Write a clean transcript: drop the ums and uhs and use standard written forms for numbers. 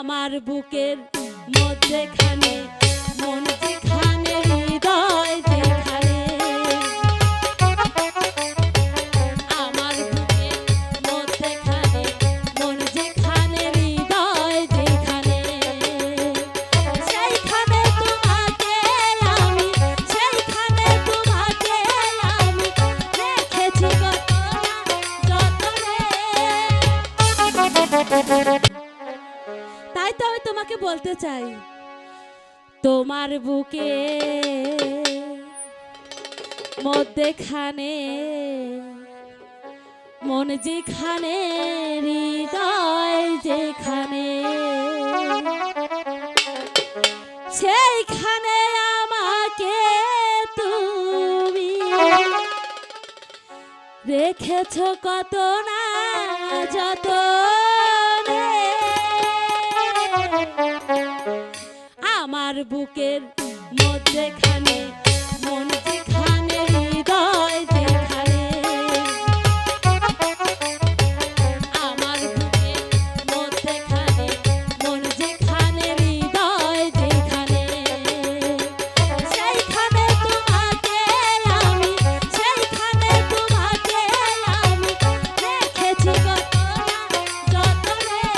আমার বুকের মধ্যেখানে মন যেখানে হৃদয় যেখানে আমার বুকের মধ্যেখানে মন যেখানে হৃদয় যেখানে সেইখানে তোমাকে আমি রেখেছি যতনে। তাই তো আমি তোমাকে বলতে চাই তোমার বুকে মধ্যেখানে মন যেখানে হৃদয় যেখানে সেইখানে আমাকে তুমি রেখেছ কত না যতনে। আমার বুকের মধ্যেখানে মন যেখানে হৃদয় যেখানে আমার বুকের মধ্যেখানে মন যেখানে হৃদয় যেখানে সেইখানে তোমাকে আমি রেখেছি কত না যতনে।